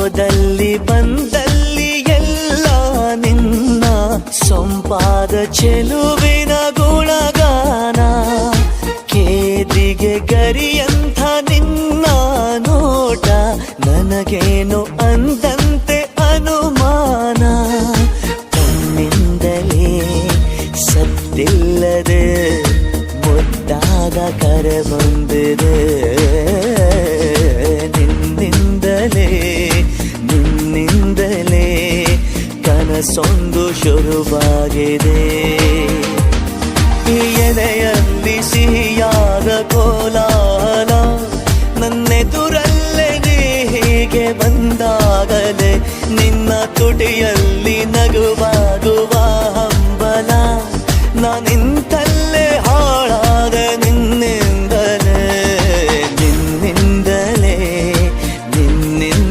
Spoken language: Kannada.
ಹೋದಲ್ಲಿ ಬಂದಲ್ಲಿ ಎಲ್ಲ ನಿನ್ನ ಸೊಂಪಾದ ಚೆಲುವಿನ ಗುಣಗಾನ. ಕೇದಿಗೆ ಗರಿಯಂಥ ನಿನ್ನ ನೋಟ ನನಗೇನು ಅಂದಂತೆ ಅನುಮಾನ. ಕಣ್ಣಿಂದಲೇ ಸತ್ತಿಲ್ಲದೆ ಮುದ್ದಾದ ಕರೆ ಬಂದಿದೆ. ನಿನ್ನಿಂದಲೇ ಕನಸೊಂದು ಶುರುವಾಗಿದೆ. ಎದೆಯಲ್ಲಿ ಸಿಹಿಯಾದ ಕೋಲ